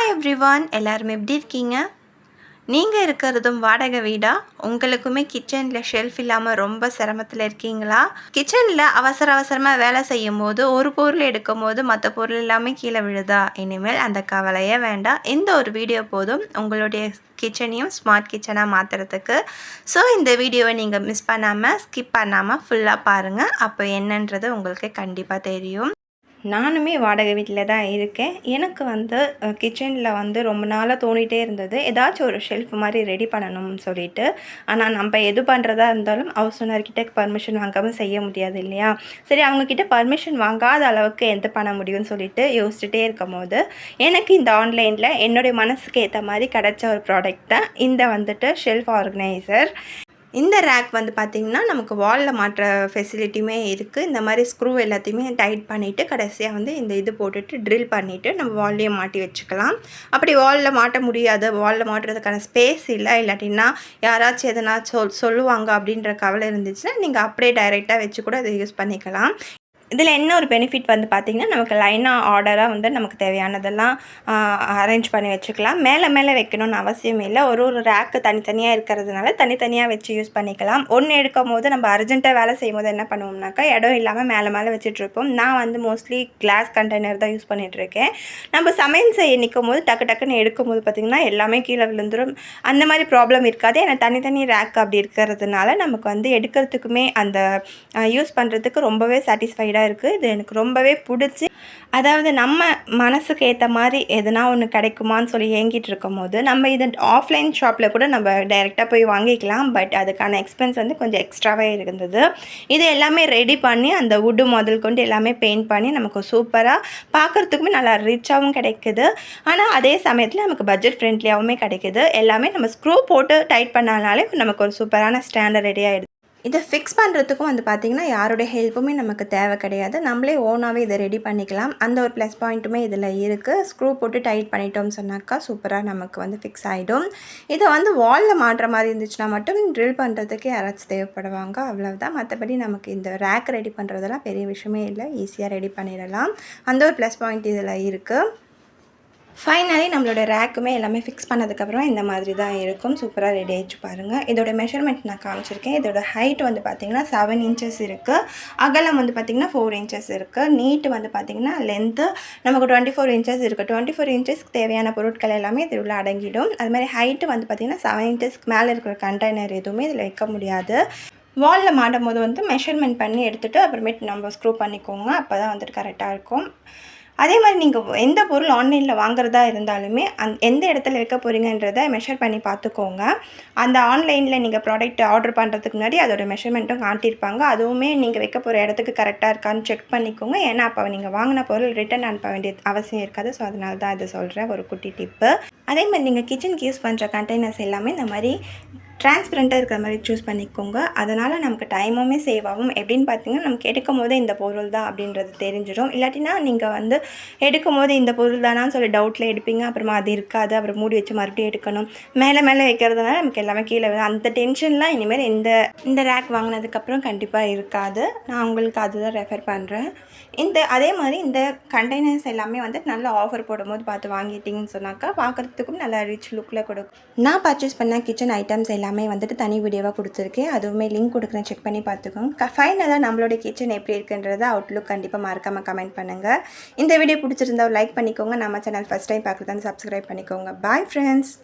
Hi everyone, எல்லாரும் எப்படி இருக்கீங்க? நீங்கள் இருக்கிறதும் வாடகை வீடா? உங்களுக்குமே கிச்சனில் ஷெல்ஃப் இல்லாமல் ரொம்ப சிரமத்தில் இருக்கீங்களா? கிச்சனில் அவசரமாக வேலை செய்யும் போது ஒரு பொருள் எடுக்கும் போது மற்ற பொருள் எல்லாமே கீழே விழுதா? இனிமேல் அந்த கவலையே வேண்டாம். இந்த ஒரு வீடியோ போதும் உங்களுடைய கிச்சனையும் ஸ்மார்ட் கிச்சனாக மாற்றுறதுக்கு. ஸோ இந்த வீடியோவை நீங்கள் மிஸ் பண்ணாமல் ஸ்கிப் பண்ணாமல் ஃபுல்லாக பாருங்கள். அப்போ என்னன்றது உங்களுக்கு கண்டிப்பாக தெரியும். நானுமே வாடகை வீட்டில் தான் இருக்கேன். எனக்கு கிச்சனில் ரொம்ப நாளாக தோணிகிட்டே இருந்தது, ஏதாச்சும் ஒரு ஷெல்ஃப் மாதிரி ரெடி பண்ணணும்னு சொல்லிட்டு. ஆனால் நம்ம எது பண்ணுறதா இருந்தாலும் ஹவுஸ் ஓனர்கிட்ட பர்மிஷன் வாங்காமல் செய்ய முடியாது இல்லையா? சரி, அவங்கக்கிட்ட பர்மிஷன் வாங்காத அளவுக்கு எது பண்ண முடியும்னு சொல்லிட்டு யோசிச்சுட்டே இருக்கும் போது எனக்கு இந்த ஆன்லைனில் என்னுடைய மனசுக்கு ஏற்ற மாதிரி கிடச்ச ஒரு ப்ராடக்ட் தான் இந்த ஷெல்ஃப் ஆர்கனைசர். இந்த ரேக் பார்த்திங்கன்னா நமக்கு வாலில் மாட்டுற ஃபெசிலிட்டியுமே இருக்குது. இந்த மாதிரி ஸ்க்ரூ எல்லாத்தையுமே டைட் பண்ணிவிட்டு கடைசியாக இந்த இது போட்டுட்டு ட்ரில் பண்ணிவிட்டு நம்ம வால்லையே மாட்டி வச்சுக்கலாம். அப்படி வாலில் மாட்ட முடியாது, வாலில் மாட்டுறதுக்கான ஸ்பேஸ் இல்லை, இல்லாட்டின்னா யாராச்சும் எதனா சொல்லுவாங்க அப்படின்ற கவலை இருந்துச்சுன்னா நீங்கள் அப்படியே டைரெக்டாக வச்சு கூட அதை யூஸ் பண்ணிக்கலாம். இதில் என்ன ஒரு பெனிஃபிட் பார்த்திங்கன்னா, நமக்கு லைனாக ஆர்டராக நமக்கு தேவையானதெல்லாம் அரேஞ்ச் பண்ணி வச்சுக்கலாம். மேலே வைக்கணும்னு அவசியம் இல்லை. ஒரு ரேக்கு தனித்தனியாக இருக்கிறதுனால தனித்தனியாக வச்சு யூஸ் பண்ணிக்கலாம். ஒன்று எடுக்கும் போது நம்ம அர்ஜென்ட்டாக வேலை செய்யும் போது என்ன பண்ணுவோம்னாக்கா, இடம் இல்லாமல் மேலே வச்சுட்ருப்போம். நான் மோஸ்ட்லி கிளாஸ் கண்டெய்னர் தான் யூஸ் பண்ணிகிட்ருக்கேன். நம்ம சமையல் செய்ய நிற்கும் போது டக்குன்னு எடுக்கும் போது பார்த்திங்கன்னா எல்லாமே கீழே விழுந்துடும். அந்த மாதிரி ப்ராப்ளம் இருக்காது. ஏன்னா தனித்தனி ரேக் அப்படி இருக்கிறதுனால நமக்கு எடுக்கிறதுக்குமே அந்த யூஸ் பண்ணுறதுக்கு ரொம்பவே சாட்டிஸ்ஃபைடாக இருக்குது. இது எனக்கு ரொம்பவே பிடிச்சி, அதாவது நம்ம மனசுக்கு ஏற்ற மாதிரி எதுனா ஒன்று கிடைக்குமான்னு சொல்லி ஏங்கிட்டு இருக்கும் போது நம்ம இது ஆஃப்லைன் ஷாப்பில் கூட நம்ம டைரெக்டாக போய் வாங்கிக்கலாம். பட் அதுக்கான எக்ஸ்பென்ஸ் கொஞ்சம் எக்ஸ்ட்ராவே இருந்தது. இது எல்லாமே ரெடி பண்ணி அந்த வுட்டு முதல் கொண்டு எல்லாமே பெயிண்ட் பண்ணி நமக்கு சூப்பராக பார்க்குறதுக்குமே நல்லா ரிச்சாகவும் கிடைக்குது. ஆனால் அதே சமயத்தில் நமக்கு பட்ஜெட் ஃப்ரெண்ட்லியாகவுமே கிடைக்குது. எல்லாமே நம்ம ஸ்க்ரூ போட்டு டைட் பண்ணாலே நமக்கு ஒரு சூப்பரான ஸ்டாண்டர்ட் ரெடி ஆகிடுது. இதை ஃபிக்ஸ் பண்ணுறதுக்கும் பார்த்திங்கன்னா யாருடைய ஹெல்ப்புமே நமக்கு தேவை கிடையாது. நம்மளே ஓனாகவே இதை ரெடி பண்ணிக்கலாம். அந்த ஒரு ப்ளஸ் பாயிண்ட்டுமே இதில் இருக்குது. ஸ்க்ரூ போட்டு டைட் பண்ணிட்டோம்னு சொன்னாக்கா சூப்பராக நமக்கு ஃபிக்ஸ் ஆகிடும். இதை வாலில் மாட்டுற மாதிரி இருந்துச்சுன்னா மட்டும் ட்ரில் பண்ணுறதுக்கு யாராச்சும் தேவைப்படுவாங்க, அவ்வளவுதான். மற்றபடி நமக்கு இந்த ரேக் ரெடி பண்ணுறதெல்லாம் பெரிய விஷயமே இல்லை, ஈஸியாக ரெடி பண்ணிடலாம். அந்த ஒரு ப்ளஸ் பாயிண்ட் இதில் இருக்குது. ஃபைனலி நம்மளோட ரேக்குமே எல்லாமே ஃபிக்ஸ் பண்ணதுக்கப்புறம் இந்த மாதிரி தான் இருக்கும். சூப்பராக ரெடி ஆகிடுச்சு பாருங்கள். இதோட மெஷர்மெண்ட் நான் காமிச்சிருக்கேன். இதோட ஹைட் பார்த்திங்கன்னா 7 இன்ச்சஸ் இருக்குது. அகலம் பார்த்திங்கன்னா 4 இன்ச்சஸ் இருக்குது. நீட்டு பார்த்திங்கன்னா லென்த்து நமக்கு 24 இன்ச்சஸ் இருக்குது. 24 இன்ச்சஸ்க்கு தேவையான பொருட்கள் எல்லாமே இதில் உள்ள அடங்கிடும். அதுமாதிரி ஹைட்டு பார்த்திங்கன்னா 7 இன்ச்சஸ்க்கு மேலே இருக்கிற கண்டெய்னர் எதுவுமே இதில் வைக்க முடியாது. வாலில் மாட்டும் போது மெஷர்மெண்ட் பண்ணி எடுத்துகிட்டு அப்புறமேட்டு நம்ம ஸ்க்ரூ பண்ணிக்கோங்க. அப்போ தான் கரெக்டாக இருக்கும். அதே மாதிரி நீங்கள் எந்த பொருள் ஆன்லைனில் வாங்குறதா இருந்தாலுமே எந்த இடத்துல வைக்க போகிறீங்கன்றதை மெஷர் பண்ணி பார்த்துக்கோங்க. அந்த ஆன்லைனில் நீங்கள் ப்ராடக்ட் ஆர்டர் பண்ணுறதுக்கு முன்னாடி அதோட மெஷர்மெண்ட்டும் காட்டியிருப்பாங்க. அதுவுமே நீங்கள் வைக்க போகிற இடத்துக்கு கரெக்டாக இருக்கான்னு செக் பண்ணிக்கோங்க. ஏன்னா அப்போ நீங்கள் வாங்கின பொருள் ரிட்டன் அனுப்ப வேண்டிய அவசியம் இருக்காது. ஸோ அதனால தான் இதை சொல்கிறேன், ஒரு குட்டி டிப்பு. அதே மாதிரி நீங்கள் கிச்சனுக்கு யூஸ் பண்ணுற கண்டெய்னர்ஸ் எல்லாமே இந்த மாதிரி டிரான்ஸ்பரண்ட்டாக இருக்கிற மாதிரி சூஸ் பண்ணிக்கோங்க. அதனால் நமக்கு டைமுமே சேவ் ஆகும். எப்படின்னு பார்த்தீங்கன்னா, நமக்கு எடுக்கும் போது இந்த பொருள் தான் அப்படின்றது தெரிஞ்சிடும். இல்லாட்டினா நீங்கள் எடுக்கும் போது இந்த பொருள் தானான்னு சொல்லி டவுட்டில் எடுப்பீங்க. அப்புறமா அது இருக்காது, அப்புறம் மூடி வச்சு மறுபடியும் எடுக்கணும். மேலே வைக்கிறதுனால நமக்கு எல்லாமே கீழே அந்த டென்ஷன்லாம் இனிமேல் இந்த ரேக் வாங்கினதுக்கப்புறம் கண்டிப்பாக இருக்காது. நான் உங்களுக்கு அதுதான் ரெஃபர் பண்ணுறேன். அதே மாதிரி இந்த கண்டெய்னர்ஸ் எல்லாமே நல்ல ஆஃபர் போடும்போது பார்த்து வாங்கிட்டிங்கன்னு சொன்னாக்கா பார்க்குறதுக்கும் நல்லா ரிச் லுக்கில் கொடுக்கும். நான் பர்ச்சேஸ் பண்ண கிச்சன் ஐட்டம்ஸ் எல்லாமே தனி வீடியோவாக கொடுத்துருக்கேன். அதுவுமே லிங்க் கொடுக்குறேன், செக் பண்ணி பார்த்துக்கோங்க. ஃபைனலாக நம்மளோட கிச்சன் எப்படி இருக்குன்றதை அவுட்லுக் கண்டிப்பாக மறக்காமல் கமெண்ட் பண்ணுங்கள். இந்த வீடியோ பிடிச்சிருந்தா லைக் பண்ணிக்கோங்க. நம்ம சேனல் ஃபஸ்ட் டைம் பார்க்குறதா சப்ஸ்கிரைப் பண்ணிக்கோங்க. Bye friends.